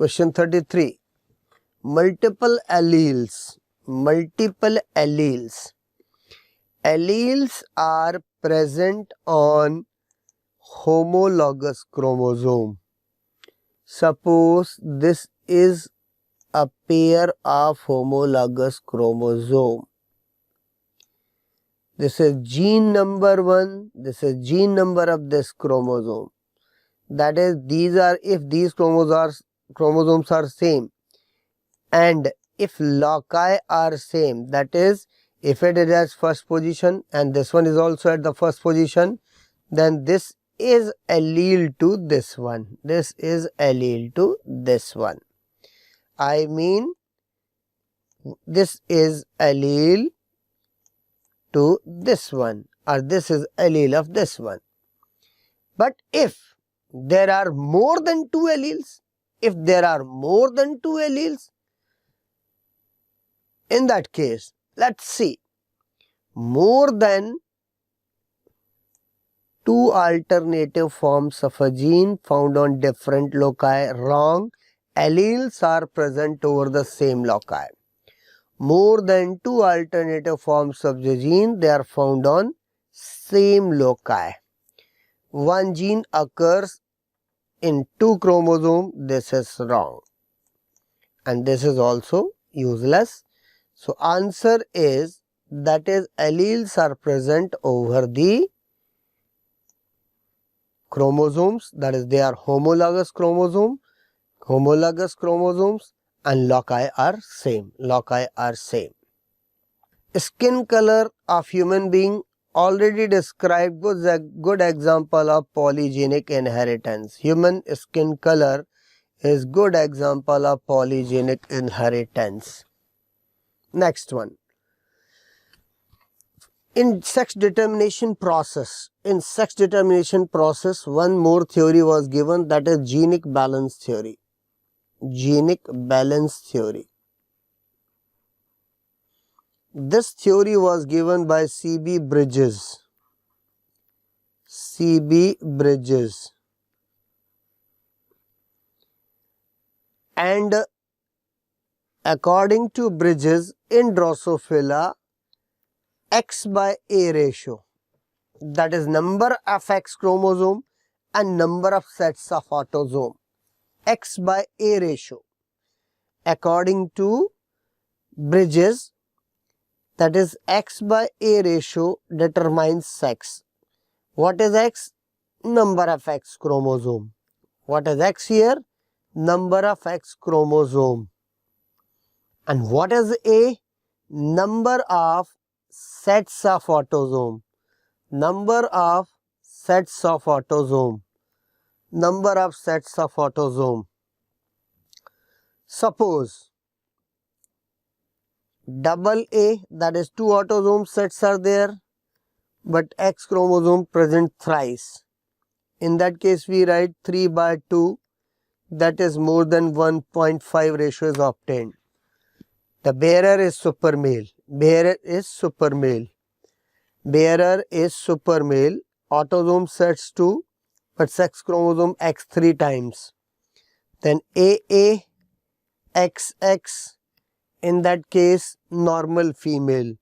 Question 33. Multiple alleles. Multiple alleles. Alleles are present on homologous chromosome. Suppose this is a pair of homologous chromosome. This is gene number 1, this is gene number of this chromosome. That is, if these chromosomes are same, and if loci are same, that is, if it is at first position and this one is also at the first position, then this is allele to this one. This is allele to this one. I mean, this is allele to this one, or this is allele of this one. But if there are more than two alleles, in that case, let's see, more than two alternative forms of a gene found on different loci, wrong. Alleles are present over the same loci. More than two alternative forms of the gene, they are found on same loci. One gene occurs in two chromosomes, this is wrong. And this is also useless. So answer is, that is, alleles are present over the chromosomes, that is, they are homologous chromosomes, and loci are same. Skin color of human being already described was a good example of polygenic inheritance. Human skin color is good example of polygenic inheritance. Next one. In sex determination process, one more theory was given, that is genic balance theory. This theory was given by C.B. Bridges. And according to Bridges, in Drosophila, X by A ratio, that is number of X chromosome and number of sets of autosome, X by A ratio, according to Bridges, that is X by A ratio determines sex. What is X? Number of X chromosome. What is X here? Number of X chromosome. And what is A? Number of sets of autosome. Suppose double A, that is two autosome sets are there, but X chromosome present thrice. In that case, we write 3 by 2, that is more than 1.5 ratio is obtained. The bearer is super male. Autosome sets 2, but sex chromosome X 3 times. Then AA, XX, in that case normal female.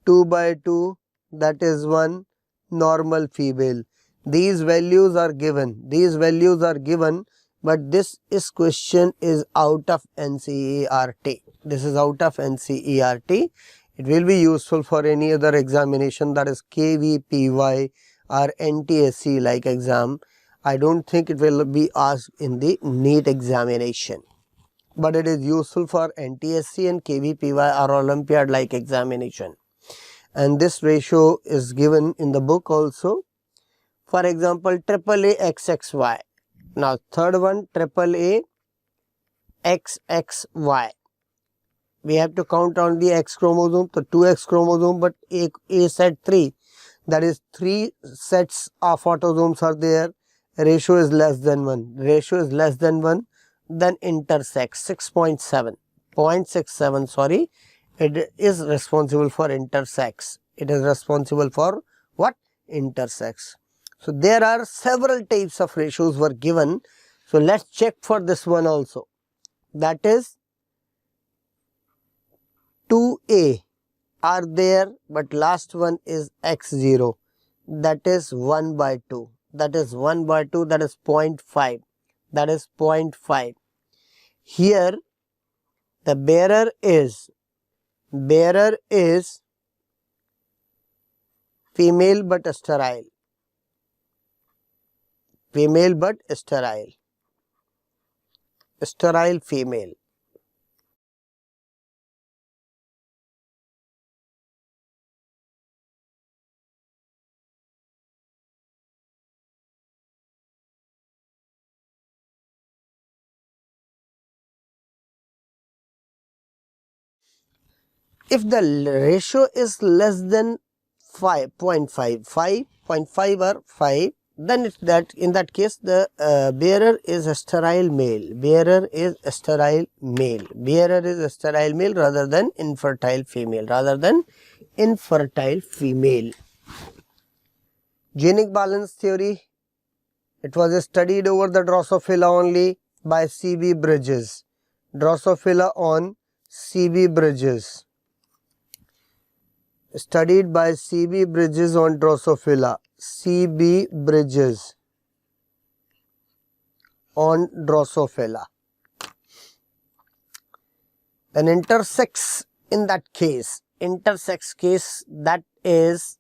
2 by 2, that is 1 normal female. These values are given, but this question is out of NCERT. It will be useful for any other examination, that is KVPY or NTSC like exam. I don't think it will be asked in the NEET examination, but it is useful for NTSC and KVPY or Olympiad like examination. And this ratio is given in the book also. For example, AAA XXY. Now third one, AAA XXY. We have to count on the X chromosome, so 2X chromosome, but A set 3. That is 3 sets of autosomes are there. Ratio is less than 1. Then intersex 0.67, sorry. It is responsible for intersex. Intersex. So there are several types of ratios were given. So let's check for this one also. that is 2a are there, but last one is x0, that is 1 by 2, that is 1 by 2, that is 0.5, that is 0.5. Here the bearer is female but sterile, female but sterile, sterile female. If the ratio is less than 5.5, 5.5 or 5, then in that case the bearer is a sterile male, bearer is a sterile male, bearer is a sterile male rather than infertile female, rather than infertile female. Genic balance theory, it was studied over the Drosophila only by C.B. Bridges, Drosophila on C.B. Bridges, studied by C.B. Bridges on Drosophila, C.B. Bridges on Drosophila. Then intersex in that case, intersex case, that is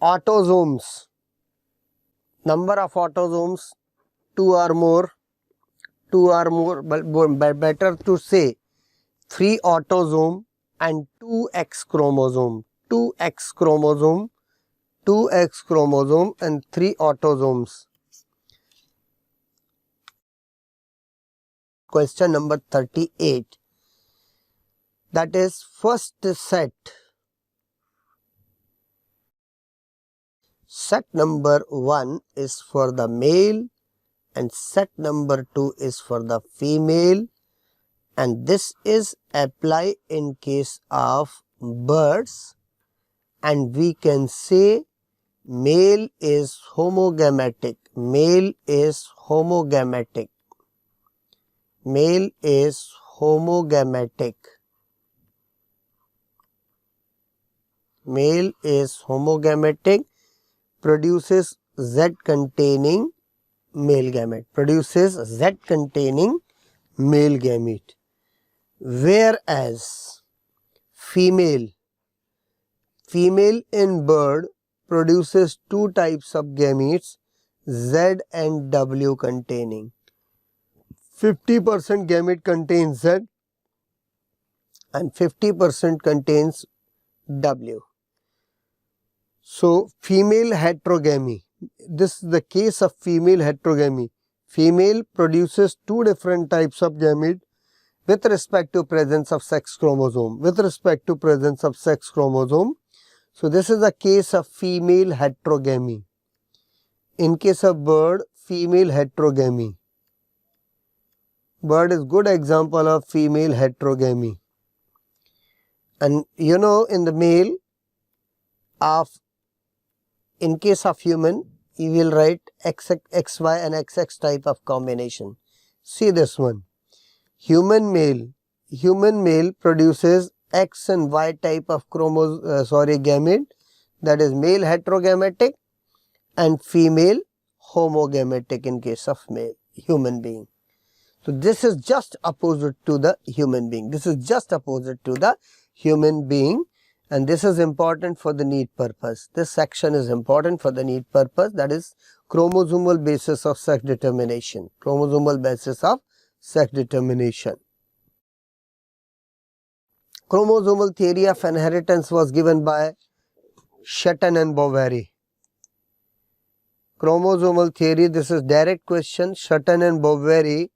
autosomes, number of autosomes 2 or more, but better to say 3 autosome and 2 X chromosome, 2 X chromosome, 2 X chromosome and 3 autosomes. Question number 38, that is first set. Set number 1 is for the male and set number 2 is for the female, and this is apply in case of birds, and we can say male is homogametic, male is homogametic, male is homogametic, male is homogametic, produces Z containing male gamete, produces Z containing male gamete, whereas female in bird produces 2 types of gametes, Z and W containing. 50% gamete contains Z and 50% contains W. So female heterogamy, this is the case of female heterogamy. Female produces 2 different types of gamete with respect to presence of sex chromosome, with respect to presence of sex chromosome. So this is the case of female heterogamy. In case of bird, female heterogamy. Bird is good example of female heterogamy. And you know, in the male of, in case of human, you will write XY and XX type of combination. See this one. Human male produces X and Y type of gamete, that is male heterogametic and female homogametic in case of male human being. So this is just opposite to the human being. This is just opposite to the human being, and this is important for the need purpose. This section is important for the need purpose, that is chromosomal basis of sex determination. Chromosomal basis of sex determination. Chromosomal theory of inheritance was given by Sutton and Boveri. Chromosomal theory, this is direct question. Sutton and Boveri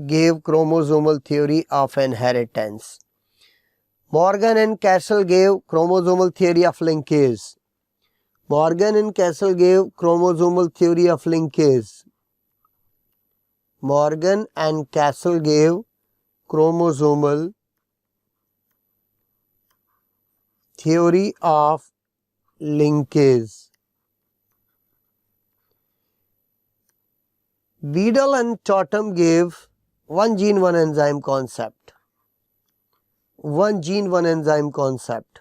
gave chromosomal theory of inheritance. Morgan and Castle gave chromosomal theory of linkage. Morgan and Castle gave chromosomal theory of linkage. Morgan and Castle gave chromosomal theory of linkage. Beadle and Totem gave one gene, one enzyme concept. One gene, one enzyme concept.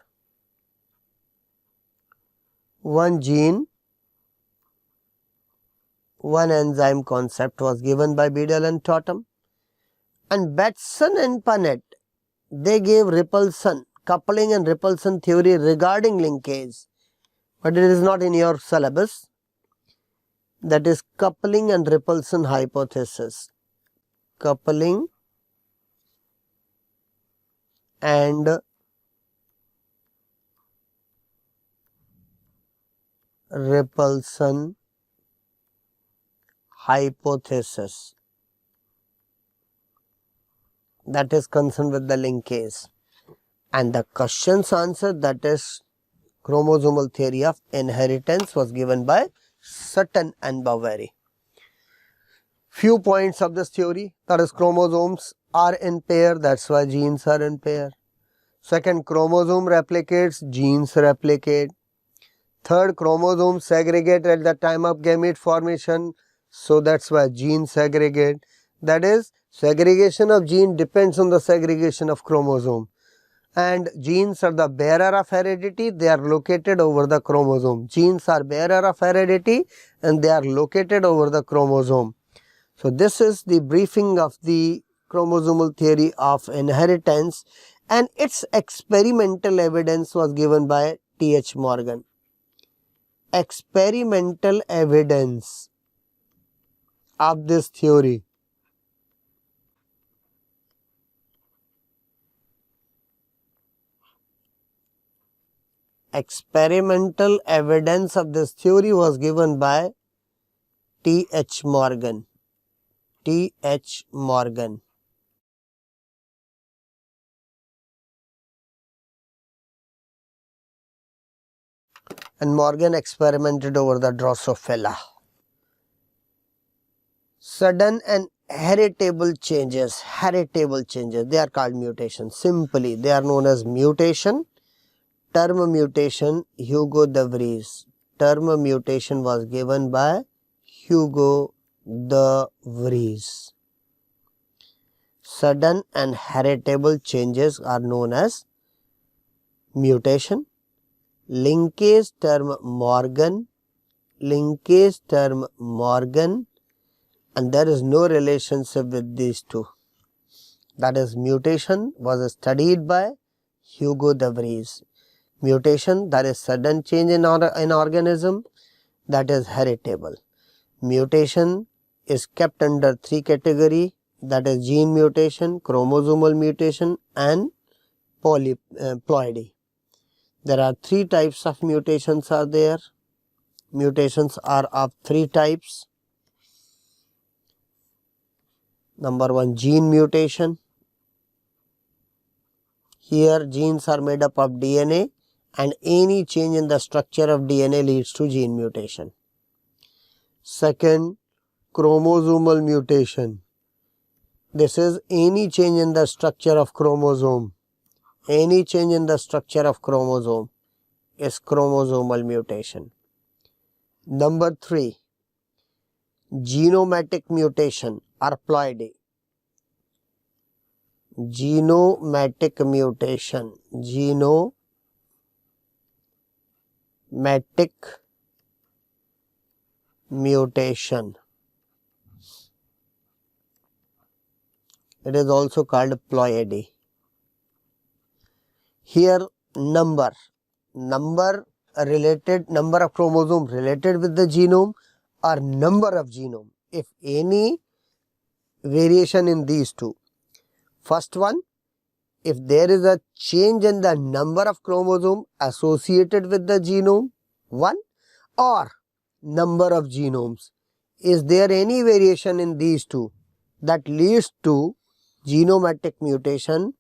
One gene, one enzyme concept was given by Beadle and Totem. And Batson and Punnett, they gave repulsion, coupling and repulsion theory regarding linkage, but it is not in your syllabus. That is coupling and repulsion hypothesis. Coupling and repulsion hypothesis, that is concerned with the linkage. And the question's answer, that is chromosomal theory of inheritance, was given by Sutton and Boveri. Few points of this theory, that is chromosomes are in pair, that's why genes are in pair. Second, chromosome replicates, genes replicate. Third, chromosomes segregate at the time of gamete formation, so that's why genes segregate. That is, segregation of gene depends on the segregation of chromosome. And genes are the bearer of heredity, they are located over the chromosome. Genes are bearer of heredity and they are located over the chromosome. So this is the briefing of the chromosomal theory of inheritance, and its experimental evidence was given by T.H. Morgan. Experimental evidence of this theory. Experimental evidence of this theory was given by T.H. Morgan. T.H. Morgan. And Morgan experimented over the Drosophila. Sudden and heritable changes, they are called mutations. Simply, they are known as mutation. Term mutation, Hugo de Vries. Term mutation was given by Hugo de Vries. Sudden and heritable changes are known as mutation. Linkage term Morgan. Linkage term Morgan. And there is no relationship with these two. That is, mutation was studied by Hugo de Vries. Mutation, that is sudden change in organism, that is heritable. Mutation is kept under three categories, that is gene mutation, chromosomal mutation and ploidy. There are three types of mutations are there. Mutations are of three types. Number one, gene mutation. Here genes are made up of DNA and any change in the structure of DNA leads to gene mutation. Second, chromosomal mutation. This is any change in the structure of chromosome. Any change in the structure of chromosome is chromosomal mutation. Number three, genomatic mutation or ploidy. Genomatic mutation. Genomatic mutation. It is also called ploidy. Here number of chromosomes related with the genome or number of genome. If any variation in these two. First one, if there is a change in the number of chromosome associated with the genome, one, or number of genomes. Is there any variation in these two that leads to genomatic mutation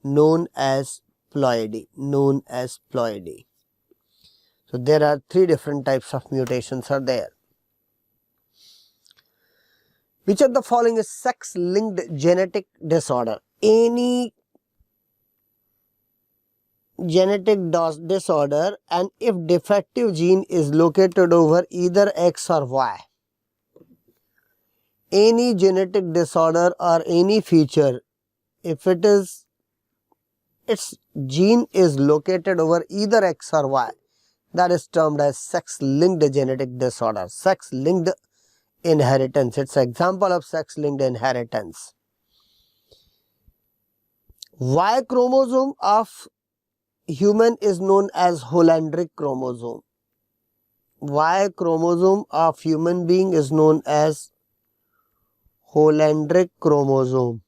known as ploidy. So there are three different types of mutations are there. Which of the following is sex-linked genetic disorder? Any genetic disorder, and if defective gene is located over either X or Y. any genetic disorder or any feature, if its gene is located over either X or Y, that is termed as sex-linked genetic disorder, sex-linked inheritance. It's an example of sex-linked inheritance. Y chromosome of human is known as Hollandric chromosome. Y chromosome of human being is known as Hollandric chromosome.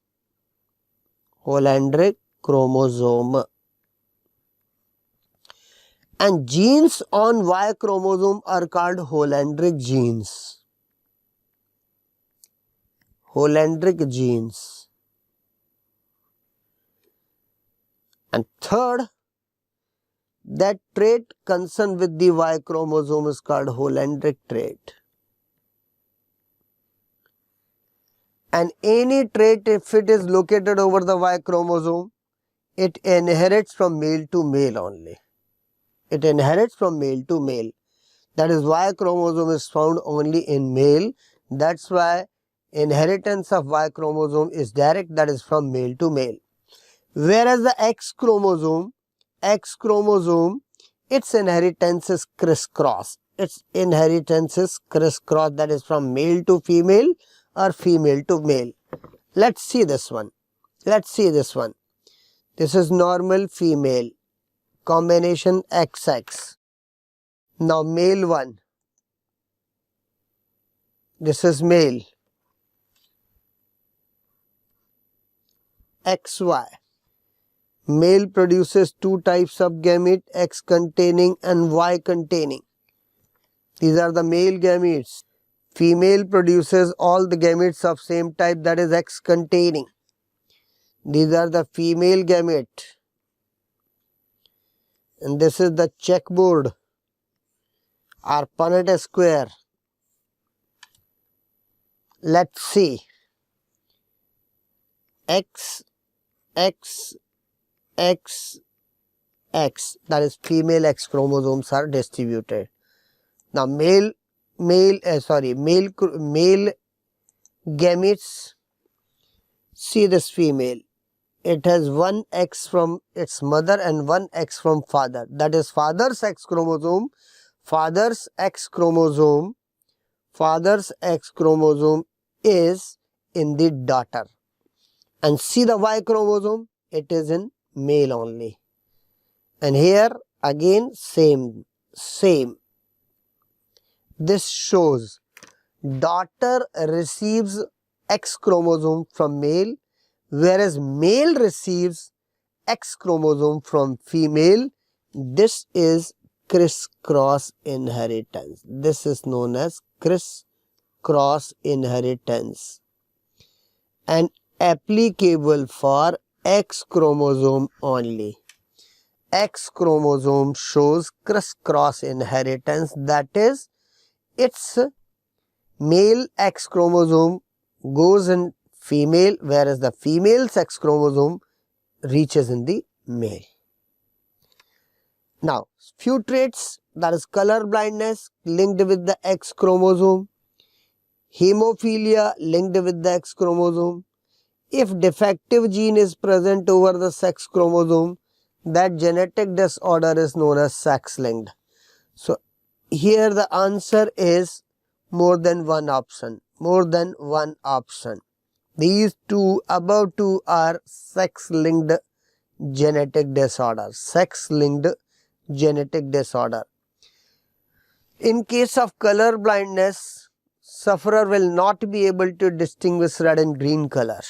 Hollandric chromosome. And genes on Y chromosome are called Hollandric genes. Hollandric genes. And third, that trait concerned with the Y chromosome is called Hollandric trait. And any trait, if it is located over the Y chromosome, it inherits from male to male only. It inherits from male to male. That is, Y chromosome is found only in male. That's why inheritance of Y chromosome is direct, that is from male to male. Whereas the X chromosome, its inheritance is crisscross. Its inheritance is crisscross, that is from male to female or female to male. Let's see this one. Let's see this one. This is normal female, combination XX. Now male one. This is male, XY. Male produces two types of gamete, X containing and Y containing. These are the male gametes. Female produces all the gametes of same type, that is X containing. These are the female gamete. And this is the checkboard or Punnett square. Let's see. X, X, X, X, that is female X chromosomes are distributed. Now male gametes, see this female. It has one X from its mother and one X from father. That is father's X chromosome. Father's X chromosome is in the daughter. And see the Y chromosome, it is in male only. And here again same. This shows daughter receives X chromosome from male, whereas male receives X chromosome from female. This is crisscross inheritance. This is known as crisscross inheritance and applicable for X chromosome only. X chromosome shows crisscross inheritance, that is, its male X chromosome goes in female, whereas the female X chromosome reaches in the male. Now, few traits, that is color blindness linked with the X chromosome, hemophilia linked with the X chromosome. If defective gene is present over the sex chromosome, that genetic disorder is known as sex-linked. So, here the answer is more than one option. These two, above two are sex-linked genetic disorders. Sex-linked genetic disorder. In case of color blindness, sufferer will not be able to distinguish red and green color.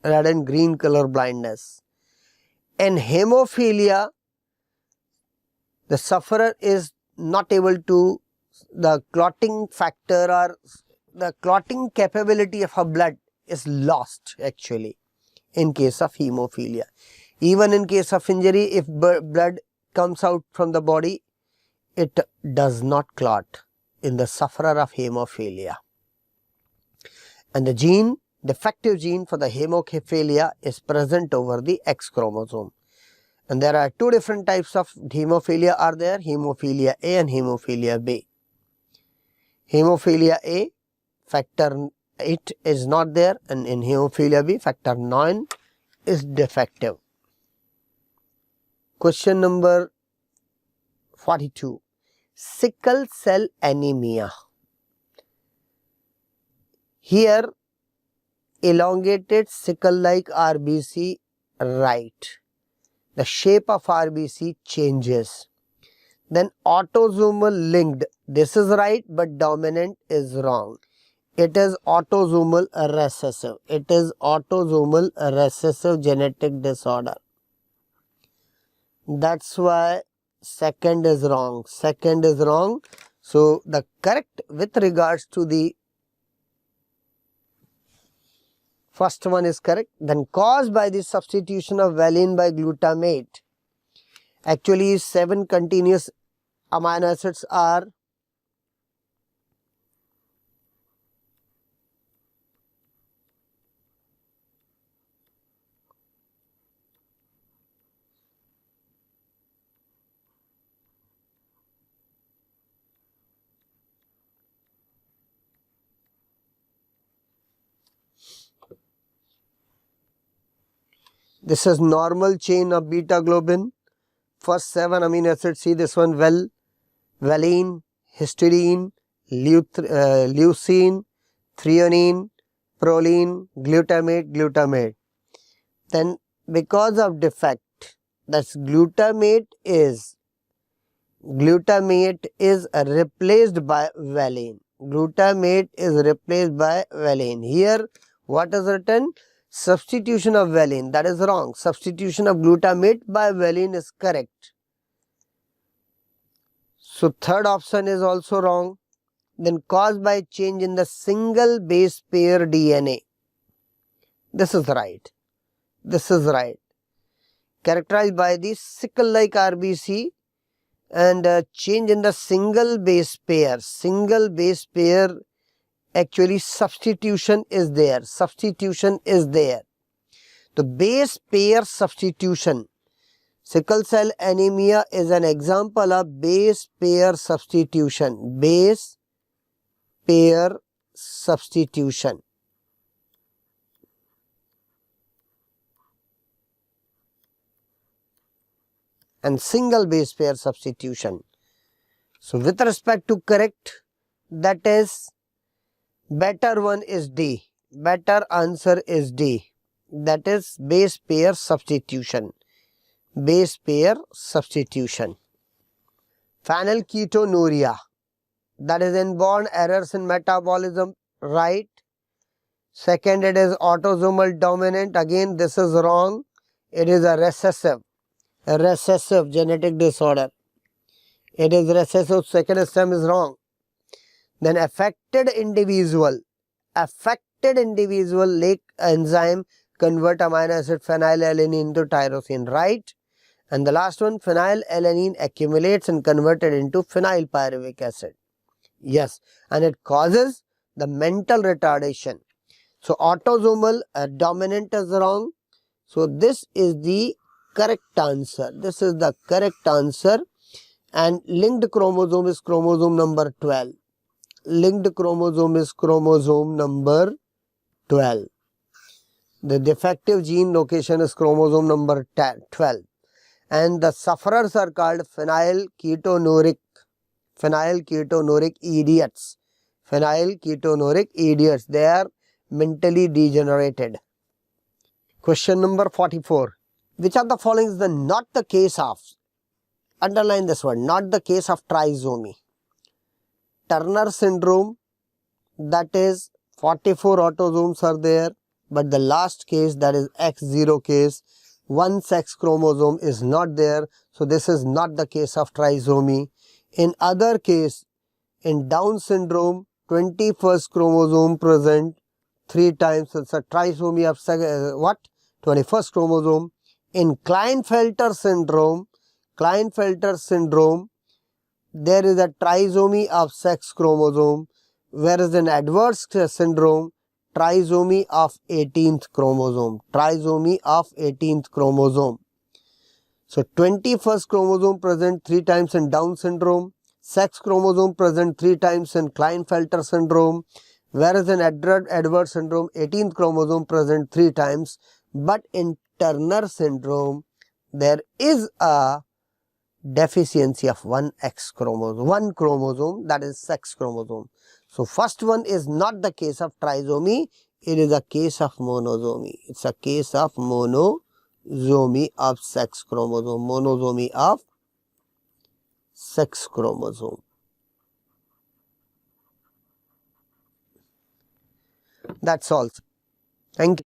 Red and green color blindness. In hemophilia, the sufferer is not able to, the clotting factor or the clotting capability of her blood is lost actually in case of hemophilia. Even in case of injury, if blood comes out from the body, it does not clot in the sufferer of hemophilia. And the gene, defective gene for the hemophilia is present over the X chromosome. And there are two different types of hemophilia are there, hemophilia A and hemophilia B. Hemophilia A, factor it is not there, and in hemophilia B factor 9 is defective. Question number 42. Sickle cell anemia. Here elongated sickle-like RBC, right. The shape of RBC changes. Then autosomal linked. This is right, but dominant is wrong. It is autosomal recessive. It is autosomal recessive genetic disorder. That's why second is wrong. Second is wrong. So the correct with regards to the first one is correct. Then caused by the substitution of valine by glutamate. Actually 7 continuous amino acids are this is normal chain of beta globin. First 7 amino acids, see this one, valine, histidine, leucine, threonine, proline, glutamate. Then because of defect, that's glutamate is replaced by valine. Glutamate is replaced by valine. Here what is written? Substitution of valine. That is wrong. Substitution of glutamate by valine is correct. So third option is also wrong. Then caused by change in the single base pair DNA. This is right. This is right. Characterized by the sickle-like RBC and change in the single base pair. Single base pair, actually substitution is there. Substitution is there. The base pair substitution. Sickle cell anemia is an example of base pair substitution. Base pair substitution. And single base pair substitution. So with respect to correct, that is better one is D. Better answer is D. That is base pair substitution. Base pair substitution. Phenylketonuria. That is inborn errors in metabolism, right. Second, it is autosomal dominant. Again, this is wrong. It is a recessive genetic disorder. It is recessive. Second stem is wrong. Then affected individual lack enzyme convert amino acid phenylalanine into tyrosine, right. And the last one, phenylalanine accumulates and converted into phenylpyruvic acid. Yes, and it causes the mental retardation. So autosomal dominant is wrong. So this is the correct answer. This is the correct answer. And linked chromosome is chromosome number 12. Linked chromosome is chromosome number 12. The defective gene location is chromosome number 12. And the sufferers are called phenylketonuric idiots. Phenylketonuric idiots. They are mentally degenerated. Question number 44. Which of the following is not the case of, underline this word, not the case of trisomy? Turner syndrome, that is 44 autosomes are there, but the last case, that is X0 case, one sex chromosome is not there. So this is not the case of trisomy. In other case, in Down syndrome, 21st chromosome present 3 times. It's a trisomy of 21st chromosome. In Klinefelter syndrome, there is a trisomy of sex chromosome, whereas in Edwards syndrome, trisomy of 18th chromosome. So 21st chromosome present 3 times in Down syndrome, sex chromosome present 3 times in Klinefelter syndrome, Whereas in Edwards syndrome, 18th chromosome present 3 times, but in Turner syndrome, there is a deficiency of one chromosome, that is sex chromosome. So first one is not the case of trisomy, it is a case of monosomy. It's a case of monosomy of sex chromosome, monosomy of sex chromosome. That's all. Thank you.